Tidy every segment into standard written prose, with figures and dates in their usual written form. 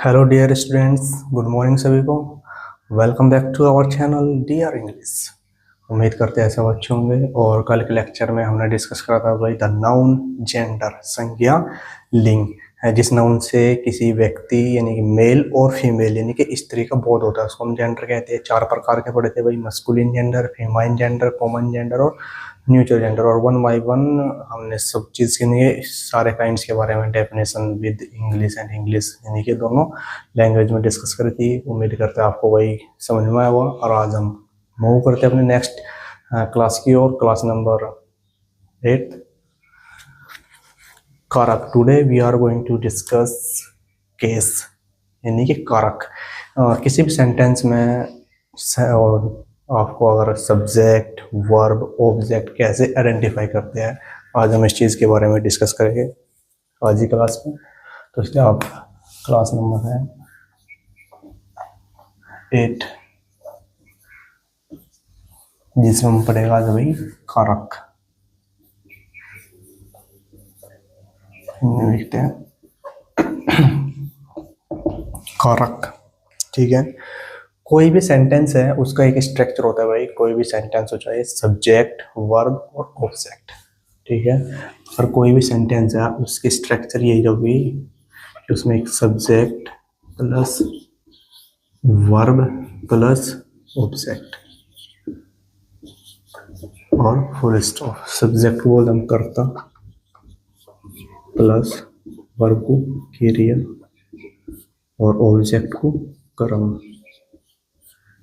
Hello dear students, good morning सभी को। Welcome back to our channel dear English. उम्मीद करते हैं सब अच्छे होंगे। और कल के लेक्चर में हमने डिस्कस करा था भाई द नाउन जेंडर, संज्ञा लिंग है। जिस नाउन से किसी व्यक्ति यानी कि मेल और फीमेल यानी कि स्त्री का बोध होता है उसको हम जेंडर कहते हैं। 4 प्रकार के पढ़े थे भाई, masculine gender, famine gender, common gender और न्यूट्रल जेंडर। और 1 बाय 1 हमने सब चीज़ के लिए सारे काइंड्स के बारे में definition with English and English यानी कि दोनों लैंग्वेज में डिस्कस करी थी। उम्मीद करते हैं आपको वही समझ में आया हुआ। और आज हम मूव करते हैं अपने नेक्स्ट क्लास की ओर, क्लास नंबर 8 कारक। Today we are going to discuss case यानी कि कारक। किसी भी सेंटेंस में आपको अगर सब्जेक्ट, वर्ब, ऑब्जेक्ट कैसे आइडेंटिफाई करते हैं, आज हम इस चीज़ के बारे में डिस्कस करेंगे आज ही क्लास में। तो इसलिए आप क्लास नंबर है 8 जिसमें हम पढ़ेगा आज भाई कारक। देखते हैं कारक। ठीक है, कोई भी सेंटेंस है उसका एक स्ट्रक्चर होता है भाई। कोई भी सेंटेंस हो, चाहे सब्जेक्ट, वर्ब और ऑब्जेक्ट। ठीक है, और कोई भी सेंटेंस है उसकी स्ट्रक्चर यही होगी कि उसमें एक subject plus verb plus object और फुल स्टॉप। सब्जेक्ट को बोल हम करता प्लस वर्ब को क्रिया और ऑब्जेक्ट को कर्म।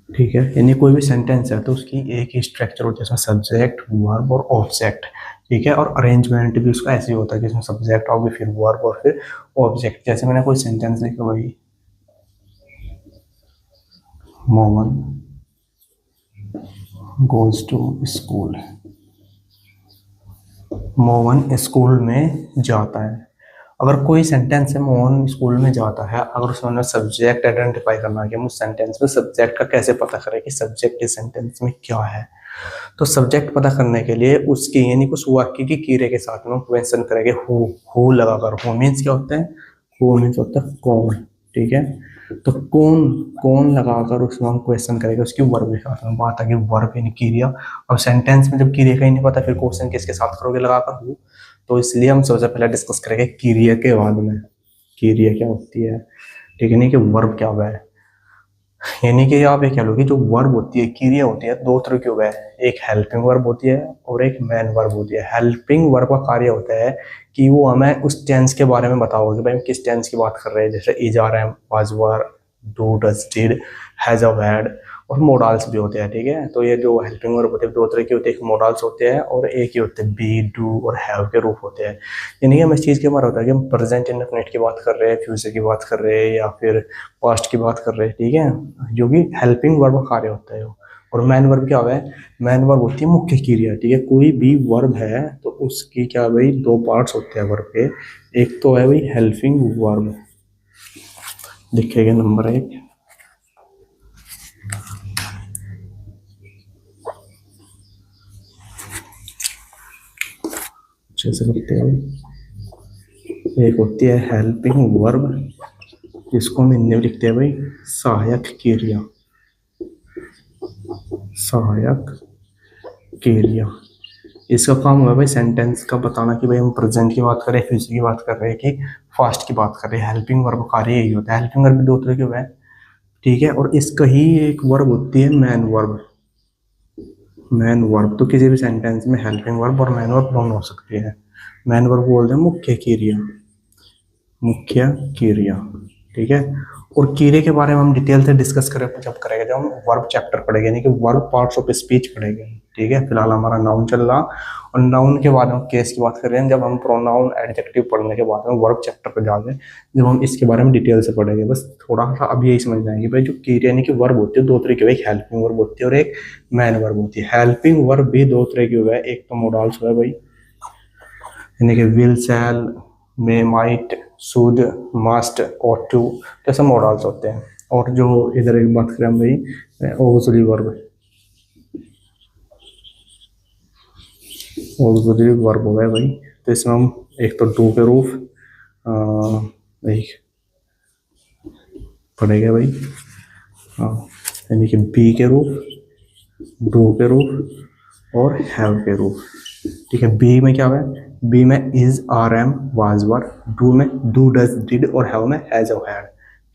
ठीक है, यानी कोई भी सेंटेंस है तो उसकी एक ही स्ट्रक्चर होता है, जिसमें सब्जेक्ट, वर्ब और ऑब्जेक्ट। ठीक है, और अरेंजमेंट भी उसका ऐसे ही होता है जिसमें सब्जेक्ट होगी, फिर वर्ब और फिर ऑब्जेक्ट। जैसे मैंने कोई सेंटेंस लिखा भाई, Mohan goes to school. Mohan school में जाता है। अगर कोई सेंटेंस है मोहन स्कूल में जाता है, अगर उसमें सब्जेक्ट आइडेंटिफाई करना है कि हम उस सेंटेंस में सब्जेक्ट का कैसे पता करें कि सब्जेक्ट इस सेंटेंस में क्या है, तो सब्जेक्ट पता करने के लिए उसकी यानी कुछ वाक्य की क्रिया के साथ में क्वेश्चन करेंगे हु लगाकर। हु मीन्स क्या होता है? हु मीन्स होता है कौन। ठीक है, तो कौन कौन लगाकर उसमें हम क्वेश्चन करेंगे उसकी वर्ब के साथ में। बात आगे वर्ब यानी क्रिया। अब सेंटेंस में जब क्रिया का ही नहीं पता फिर क्वेश्चन किसके साथ करोगे लगाकर? हु। तो इसलिए हम सबसे पहले डिस्कस करेंगे क्रिया के बाद में क्रिया क्या होती है। ठीक है, नहीं कि वर्ब क्या हुआ है। यानी कि आप ये कह लो कि जो वर्ब होती है, क्रिया होती है, 2 तरह की हुआ है। एक हेल्पिंग वर्ब होती है और एक मेन वर्ब होती है। हेल्पिंग वर्ब का कार्य होता है कि वो हमें उस टेंस के बारे में बताओगे कि भाई हम किस टेंस की बात कर रहे हैं। जैसे is, are, am, was, were, do, does, did, has, had और मोडाल्स भी होते हैं। ठीक है, तो ये जो हेल्पिंग वर्ब होते हैं 2 तरह के होते हैं। एक मोडाल्स होते हैं और एक ही होते हैं बी, डू और हैव के रूप होते हैं। यानी कि हम इस चीज़ के बारे में होता है कि हम प्रेजेंट इंडेफिनिट की बात कर रहे हैं, फ्यूचर की बात कर रहे हैं या फिर पास्ट की बात कर रहे हैं। ठीक है, जो कि हेल्पिंग वर्ब का कार्य होता है। और मैन वर्ब क्या है? मैन वर्ब होती है मुख्य क्रिया। ठीक है, कोई भी वर्ब है तो उसकी क्या भाई 2 पार्ट्स होते हैं वर्ब के। एक तो है भाई हेल्पिंग वर्ब, लिखेगा नंबर 1। अच्छे से लिखते हैं। एक होती है हेल्पिंग वर्ब जिसको हम हिंदी में लिखते हैं भाई सहायक क्रिया। सहायक क्रिया, इसका काम हुआ भाई सेंटेंस का बताना कि भाई हम प्रेजेंट की बात कर रहे हैं, फ्यूचर की बात कर रहे हैं कि पास्ट की बात कर रहे हैं। हेल्पिंग वर्ब कार्य यही होता है। हेल्पिंग वर्ब 2 तरह के हुए हैं। ठीक है, और इसका ही एक वर्ब होती है मैन वर्ब। मैन वर्ब तो किसी भी सेंटेंस में हेल्पिंग वर्ब और मैन वर्ब दोनों हो सकती है। मैन वर्ब बोलते हैं मुख्य क्रिया, मुख्य क्रिया। ठीक है, और क्रिया के बारे में हम डिटेल से डिस्कस करें जब करेंगे, जब हम वर्ब चैप्टर पढ़ेंगे यानी कि वर्ब पार्ट्स ऑफ स्पीच पढ़ेंगे। ठीक है, फिलहाल हमारा नाउन चल रहा और नाउन के बाद हम केस की बात कर रहे हैं। जब हम प्रोनाउन एडजेक्टिव पढ़ने के बाद में वर्ब चैप्टर पर जाएंगे, जब हम इसके बारे में डिटेल से पढ़ेंगे। बस थोड़ा सा अभी यही समझ जाएंगे भाई जो क्रिया यानी कि वर्ब होती है 2 तरह की, एक हेल्पिंग वर्ब होती है और एक मैन वर्ब होती है। हेल्पिंग वर्ब भी 2 तरह की हुआ है। एक तो मोडाल्स हुआ है भाई, यानी कि will, shall, may, might, should, must, ought to, जैसे मॉडल्स होते हैं। और जो इधर एक बात करें हम भाई ऑक्सिलरी वर्ब, ऑक्सिलरी वर्ब हो गया भाई। तो इसमें हम एक तो डू के रूप, एक पढ़े गए भाई। हाँ, यानी कि बी के रूप, डू के रूप और हैव के रूप। ठीक है, बी में क्या है, बी में is, are, am, was, were. Do में डू, डज, डिड और हैव में हैज और हैड।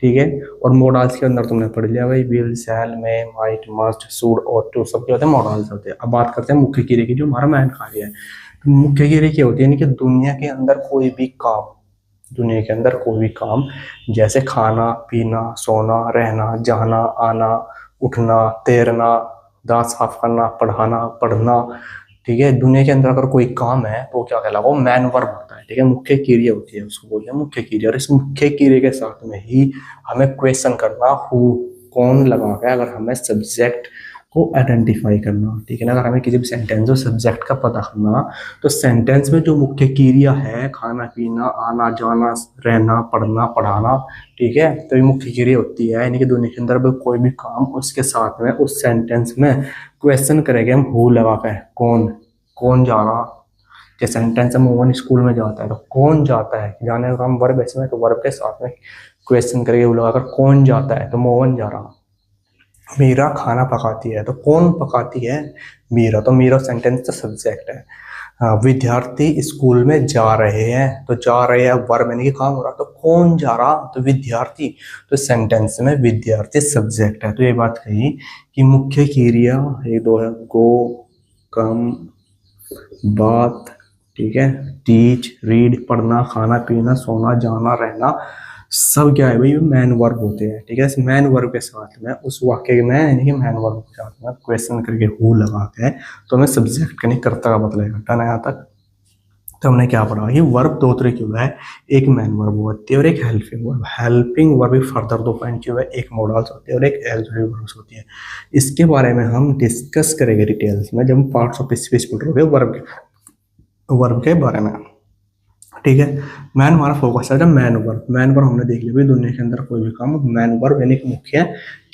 ठीक है, और मॉडल्स के अंदर तुमने पढ़ लिया भाई, will, shall, may, might, must, should और टू, सब क्या होते हैं, मॉडल्स होते हैं। अब बात करते हैं मुख्य क्रिया की, जो हमारा मेन कार्य है। तो मुख्य क्रिया क्या होती है, यानी कि दुनिया के अंदर कोई भी काम, दुनिया के अंदर कोई भी काम, जैसे खाना, पीना, सोना, रहना, जाना, आना, उठना, तैरना, दांत साफ करना, पढ़ाना, पढ़ना। ठीक है, दुनिया के अंदर अगर कोई काम है तो क्या कहलाएगा, वो मैन वर्ब होता है। ठीक है, मुख्य क्रिया होती है, उसको बोलते हैं मुख्य क्रिया। और इस मुख्य क्रिया के साथ में ही हमें क्वेश्चन करना, हु, कौन लगा के, अगर हमें सब्जेक्ट को आइडेंटिफाई करना। ठीक है ना, अगर हमें किसी भी सेंटेंस और सब्जेक्ट का पता करना, तो सेंटेंस में जो मुख्य क्रिया है, खाना, पीना, आना, जाना, रहना, पढ़ना, पढ़ाना, ठीक है, तो ये मुख्य क्रिया होती है। यानी कि दुनिया के अंदर कोई भी काम, उसके साथ में उस सेंटेंस में क्वेश्चन करेंगे हम, हु लगा के, कौन, कौन जा रहा। जैसे सेंटेंस में मोहन स्कूल में जाता है, तो कौन जाता है, जाने का काम वर्ब है, तो वर्ब के साथ में क्वेश्चन करेंगे हु लगाकर, कौन जाता है, तो मोहन जा रहा। मीरा खाना पकाती है, तो कौन पकाती है, मीरा, तो मीरा सेंटेंस का सब्जेक्ट है। हाँ, विद्यार्थी स्कूल में जा रहे हैं, तो जा रहे हैं वर्ब यानी कि काम हो रहा, तो कौन जा रहा, तो विद्यार्थी, तो सेंटेंस में विद्यार्थी सब्जेक्ट है। तो ये बात कही कि मुख्य क्रिया एक दो है, गो, कम, बात, ठीक है, टीच, रीड, पढ़ना, खाना, पीना, सोना, जाना, रहना, सब क्या है भाई, मैन वर्ब होते हैं। ठीक है, इस मैन वर्ब के साथ में उस वाक्य में, यानी कि मैन वर्ब के साथ में क्वेश्चन करके हु लगाते हैं, तो हमें सब्जेक्ट का नहीं कर्ता का पता लगेगा। डन है यहाँ तक। तो हमने क्या पढ़ा कि वर्ब दो तरह की हुआ है, एक मैन वर्ब होती है और एक helping verb. Helping verb further दो पॉइंट की हुआ है, एक मॉडल्स होती है और एक ऑक्सिलरी वर्ब्स होती है। इसके बारे में हम डिस्कस करेंगे डिटेल्स में जब हम पार्ट्स ऑफ स्पीच पढ़ोगे वर्ब के बारे में। ठीक है, मैन हमारा फोकस है, मैन वर्ब। मैन वर्ब हमने देख लिया भाई, दुनिया के अंदर कोई भी काम मैन वर्ब यानी कि मुख्य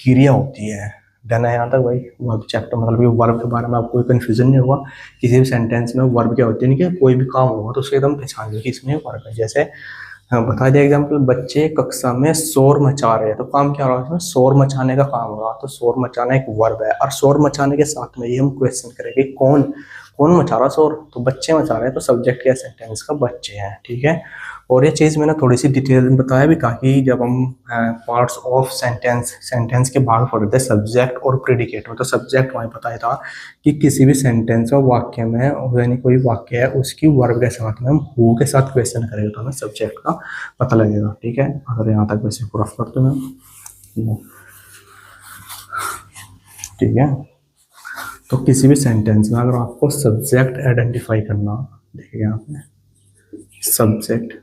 क्रिया होती है। डन है यहाँ तक भाई। वर्ब चैप्टर मतलब वर्ब के बारे में आपको कोई कंफ्यूजन नहीं होगा। किसी भी सेंटेंस में वर्ब क्या होती है, यानी कि कोई भी काम होगा तो उसको एकदम पहचान लो कि इसमें वर्ब है। जैसे बता दिया एग्जाम्पल, बच्चे कक्षा में शोर मचा रहे हैं, तो काम क्या हो रहा है, शोर मचाने का काम हो रहा है, तो शोर मचाना एक वर्ब है। और शोर मचाने के साथ में ये हम क्वेश्चन करेंगे, कौन, कौन मचा रहा शोर, तो बच्चे मचा रहे हैं, तो सब्जेक्ट या सेंटेंस का बच्चे हैं। ठीक है, और ये चीज़ मैंने थोड़ी सी डिटेल में बताया भी, ताकि जब हम पार्ट्स ऑफ सेंटेंस के भाग पढ़ते हैं सब्जेक्ट और प्रेडिकेट में, तो सब्जेक्ट वहीं बताया था कि किसी भी सेंटेंस और वाक्य में, यानी कोई वाक्य है उसकी वर्ब के साथ में हम हु के साथ क्वेश्चन करेंगे तो हमें सब्जेक्ट का पता लगेगा। ठीक है, अगर यहाँ तक वैसे पूरा करते हैं। ठीक है, तो किसी भी सेंटेंस में अगर आपको सब्जेक्ट आइडेंटिफाई करना, देखिए यहाँ पे सब्जेक्ट,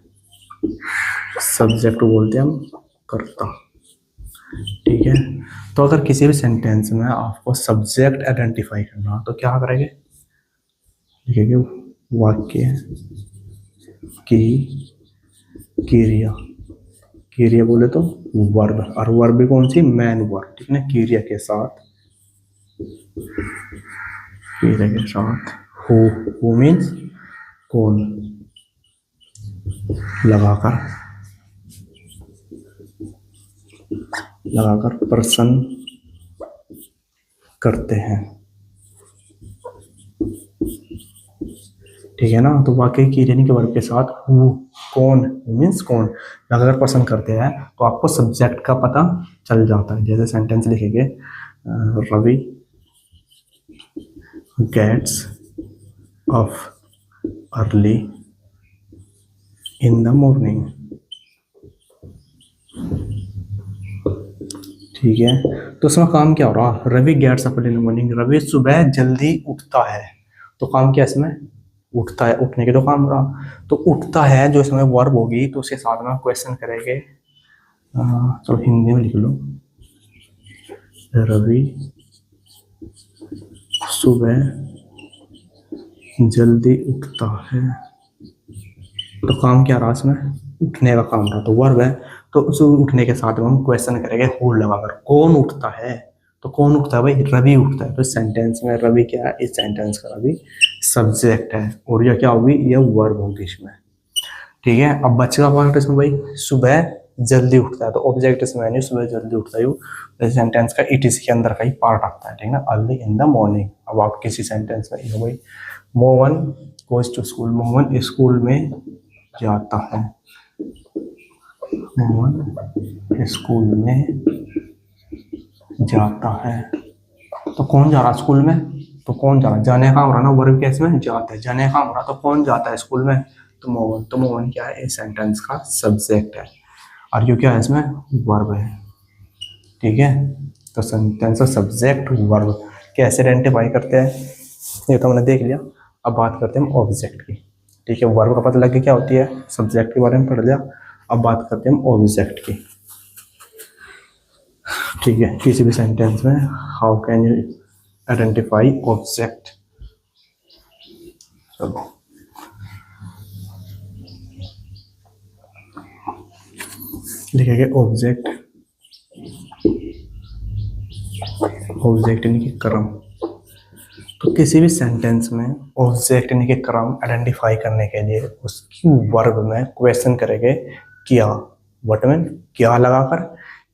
सब्जेक्ट बोलते हैं हम कर्ता। ठीक है, तो अगर किसी भी सेंटेंस में आपको सब्जेक्ट आइडेंटिफाई करना, तो क्या करेंगे, देखिए वाक्य की क्रिया, क्रिया बोले तो वर्ब, और वर्ब भी कौन सी, मैन वर्ब। ठीक है ना, क्रिया के साथ, क्रिया के साथ हु मीन्स कौन लगाकर प्रश्न करते हैं। ठीक है ना, तो वाक्य की यानी कि वर्ब के साथ हु, कौन, मीन्स कौन लगाकर प्रश्न करते हैं, तो आपको सब्जेक्ट का पता चल जाता है। जैसे सेंटेंस लिखेंगे, Ravi gets up early in the morning. ठीक है, तो उसमें काम क्या हो रहा, Ravi gets up early in the morning, Ravi सुबह जल्दी उठता है, तो काम क्या इसमें, उठता है, उठने के तो काम रहा, तो उठता है जो इसमें वर्ब होगी, तो उसके साथ में क्वेश्चन करेंगे। चलो हिंदी में लिख लो, रवि सुबह जल्दी उठता है, तो काम क्या रहा इसमें, उठने का काम रहा, तो वर्ब है, तो उस उठने के साथ में हम क्वेश्चन करेंगे हु लगाकर, कौन उठता है, तो कौन उठता है भाई, रवि उठता है, तो सेंटेंस में रवि क्या है, इस सेंटेंस का रवि सब्जेक्ट है, और यह क्या होगी, यह वर्ब होगी इसमें। ठीक है, अब बच्चे का पार्ट इसमें भाई, सुबह जल्दी उठता है, तो ऑब्जेक्ट इसमें यानी सुबह जल्दी उठता है, सेंटेंस का इट इज के अंदर का ही पार्ट आता है, ठीक है ना, अर्ली इन द मॉर्निंग। अब आप किसी सेंटेंस में ये हो गई, Mohan goes to school, Mohan school में जाता है, मोहन स्कूल में जाता है। तो कौन जा रहा स्कूल में, तो कौन जा रहा, जाने का हो रहा ना, वर्ब केस में जाता है, जाने का हो रहा, तो कौन जाता है स्कूल में, तो मोहन। तो मोहन क्या है, इस सेंटेंस का सब्जेक्ट है, और यू क्या है इसमें, वर्ब है, ठीक है। तो सेंटेंस का सब्जेक्ट वर्ब कैसे आइडेंटिफाई करते हैं ये तो हमने देख लिया। अब बात करते हैं हम ऑब्जेक्ट की, ठीक है। वर्ब का पता लग गया क्या होती है, सब्जेक्ट के बारे में पढ़ लिया। अब बात करते हैं हम ऑब्जेक्ट की, ठीक है। किसी भी सेंटेंस में how can you identify object, चलो लिखेंगे ऑब्जेक्ट, ऑब्जेक्ट यानी कि क्रम। तो किसी भी सेंटेंस में ऑब्जेक्ट यानी कि क्रम आइडेंटिफाई करने के लिए उसकी वर्ब में क्वेश्चन करेंगे क्या, व्हाट मीन क्या लगाकर,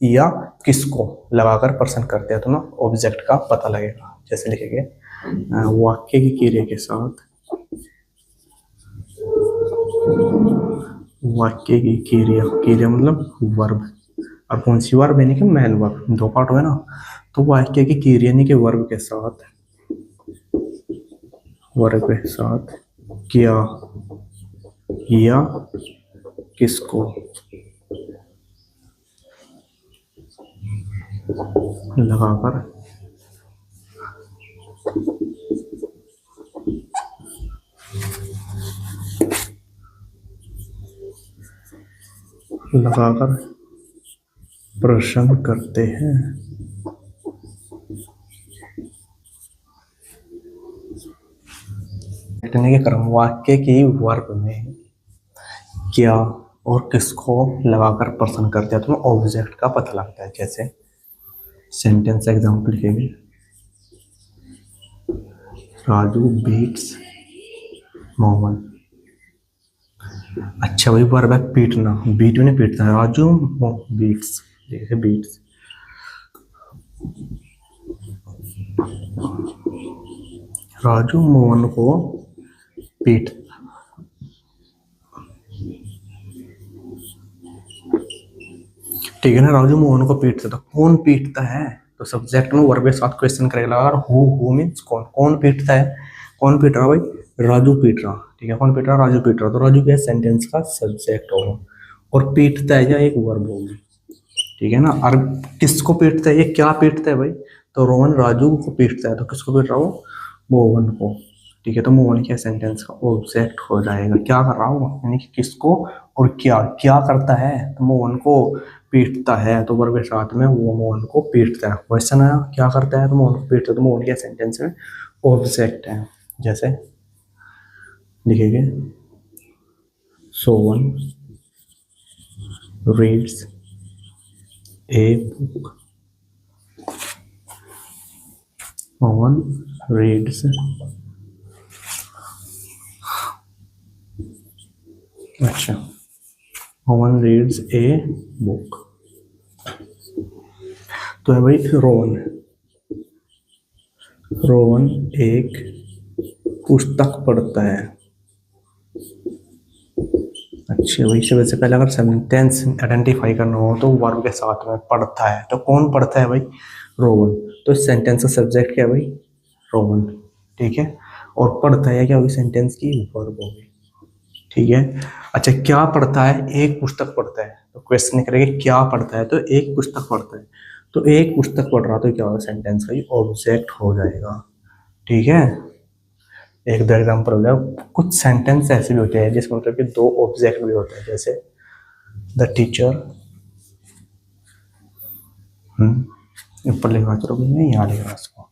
या किसको लगाकर पर्सन करते हैं, तो ना ऑब्जेक्ट का पता लगेगा। जैसे लिखेंगे वाक्य की क्रिया के साथ, वाक्य की क्रिया, क्रिया मतलब वर्ब, और कौन सी वर्ब यानी कि मैन वर्ब, दो पार्ट हुए ना। तो वाक्य की क्रिया यानी कि वर्ब के साथ, वर्ब के साथ क्या या किसको लगाकर प्रश्न करते हैं। के क्रम, वाक्य की वर्ब में क्या और किसको लगाकर प्रश्न करते हैं तो ऑब्जेक्ट का पता लगता है। जैसे सेंटेंस एग्जाम्पल लिखेंगे, राजू बीट्स मोहन। अच्छा वही वर्ब है पीटना, बीट में नहीं पीटता है, राजू बीट्स, जैसे बीट्स। राजू मोहन को पीट, ठीक है ना, राजू मोहन को पीटता, तो कौन पीटता है, तो सब्जेक्ट में वर्ब के साथ क्वेश्चन करेगा, और हु मींस कौन, कौन पीटता है, कौन पीट रहा भाई, राजू पीट रहा, ठीक है, कौन पीट रहा, राजू पीट रहा, तो राजू क्या सेंटेंस का सब्जेक्ट होगा, और पीटता है या एक वर्ब होगी, ठीक है ना। और किसको पीटता है, ये क्या पीटता है भाई, तो रोहन राजू को पीटता है, तो किसको पीट रहा हो, मोहन को, ठीक है। तो मोहन क्या सेंटेंस का ऑब्जेक्ट हो जाएगा, क्या कर रहा हूँ यानी कि किसको, और क्या क्या करता है, तो मोहन को पीटता है, तो वर्ब के साथ में वो मोहन को पीटता है। क्वेश्चन आया क्या करता है, तो मोहन को पीटता है, तो मोहन क्या सेंटेंस में ऑब्जेक्ट है। जैसे लिखेंगे Sovan reads a book, Sovan reads, अच्छा सोवन रीड्स ए बुक, तो है भाई रोहन, रोहन एक पुस्तक पढ़ता है। अच्छे वही से वैसे पहले अगर सेंटेंस आइडेंटिफाई करना हो तो वर्ब के साथ में पढ़ता है, तो कौन पढ़ता है भाई, रोहन, तो इस सेंटेंस का सब्जेक्ट क्या है भाई, रोहन, ठीक है। और पढ़ता है क्या होगी, सेंटेंस की वर्ब होगी, ठीक है। अच्छा क्या पढ़ता है, एक पुस्तक पढ़ता है, तो क्वेश्चन करेंगे क्या पढ़ता है, तो एक पुस्तक पढ़ता है, तो एक पुस्तक पढ़ रहा तो क्या होगा, सेंटेंस का ऑब्जेक्ट हो जाएगा, ठीक है। एक दो एग्जाम्पल हो गया। कुछ सेंटेंस ऐसे भी होते हैं जिसमें मतलब कि दो ऑब्जेक्ट भी होते हैं, जैसे द टीचर, ऊपर लिखा करो मैं यहाँ लिख रहा उसको,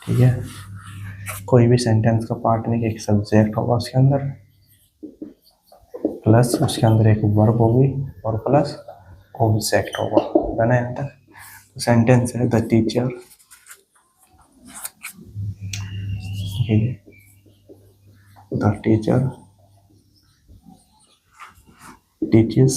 ठीक है। कोई भी सेंटेंस का पार्ट नहीं, एक सब्जेक्ट होगा उसके अंदर, प्लस उसके अंदर एक वर्ब होगी, और प्लस ऑब्जेक्ट होगा, है ना यहाँ तक। तो सेंटेंस है the teacher, the teacher teaches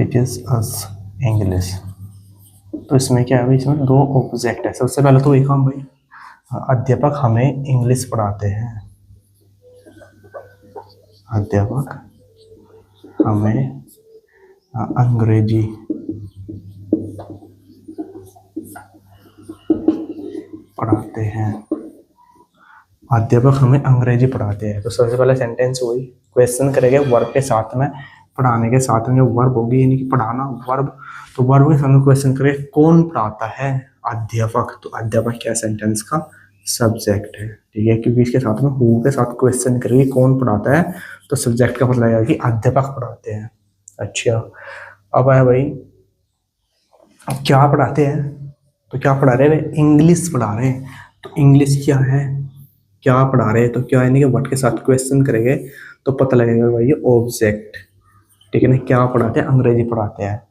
teachers us English. तो इसमें क्या है भाई, इसमें दो ऑब्जेक्ट है। सबसे पहले तो एक हम भाई, अध्यापक हमें इंग्लिश पढ़ाते हैं। अध्यापक हमें अंग्रेजी पढ़ाते हैं। अध्यापक हमें अंग्रेजी पढ़ाते हैं। तो सबसे पहले सेंटेंस हुई, क्वेश्चन करेंगे वर्ब के साथ में, पढ़ाने के साथ में वर्ब होगी, यानी कि पढ़ाना वर्ब। तो वर्ब के साथ में क्वेश्चन करें, कौन पढ़ाता है? अध्यापक। तो अध्यापक क्या सेंटेंस का सब्जेक्ट है, ठीक है, क्योंकि इसके साथ में हु के साथ क्वेश्चन करेंगे कौन पढ़ाता है, तो सब्जेक्ट का मतलब आएगा कि अध्यापक पढ़ाते हैं। अच्छा, अब है भाई क्या पढ़ाते हैं, तो क्या पढ़ा रहे हैं? इंग्लिश पढ़ा रहे हैं। तो इंग्लिश क्या है, क्या पढ़ा रहे हैं, तो क्या यानी कि वर्ड के साथ क्वेश्चन करेंगे तो पता लगेगा भाई ये ऑब्जेक्ट, ठीक है ना। क्या पढ़ाते हैं? अंग्रेजी पढ़ाते हैं।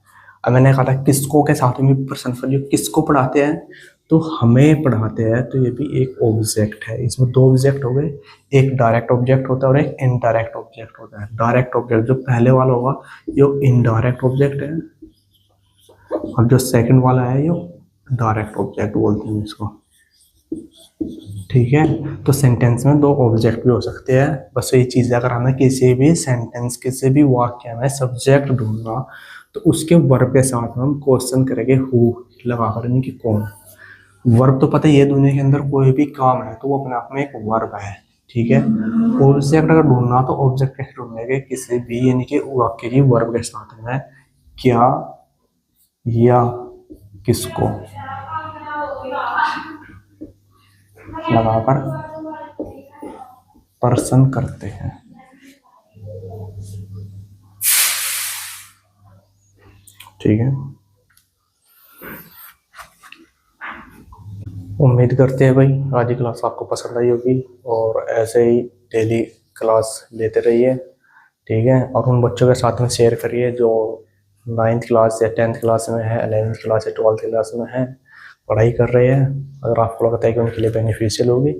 अब मैंने कहा था किसको के साथ में पर्सन फॉर, जो किसको पढ़ाते हैं तो हमें पढ़ाते हैं, तो ये भी एक ऑब्जेक्ट है। इसमें दो ऑब्जेक्ट हो गए, एक डायरेक्ट ऑब्जेक्ट होता है और एक इनडायरेक्ट ऑब्जेक्ट होता है। डायरेक्ट ऑब्जेक्ट जो पहले वाला होगा ये इनडायरेक्ट ऑब्जेक्ट है, और जो सेकंड वाला है ये डायरेक्ट ऑब्जेक्ट बोलते हैं इसको, ठीक है। तो सेंटेंस में दो ऑब्जेक्ट भी हो सकते हैं। बस ये चीज़, अगर हमें किसी भी सेंटेंस, किसी भी वाक्य में सब्जेक्ट ढूंढना, तो उसके वर्ब के साथ में हम क्वेश्चन करेंगे हु लगाकर, यानी कि कौन। वर्ब तो पता ही है, दुनिया के अंदर कोई भी काम है तो वो अपने आप में एक वर्ब है, ठीक है। ऑब्जेक्ट अगर ढूंढना तो ऑब्जेक्ट कैसे ढूंढेंगे? किसी भी यानी कि वाक्य की वर्ब के साथ में क्या या किसको लगाकर पर्सन करते हैं, ठीक है। उम्मीद करते हैं भाई आज की क्लास आपको पसंद आई होगी, और ऐसे ही डेली क्लास लेते रहिए, ठीक है। और उन बच्चों के साथ में शेयर करिए जो 9th क्लास या 10th क्लास में है, 11th क्लास या 12th क्लास में है, पढ़ाई कर रहे हैं। अगर आपको लगता है कि उनके लिए बेनिफिशियल होगी,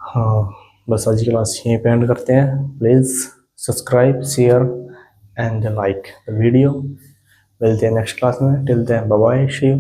हाँ, बस आज की क्लास यहीं पे एंड करते हैं। Please subscribe, share and like the video. मिलते हैं नेक्स्ट क्लास में। Till then bye bye, see you.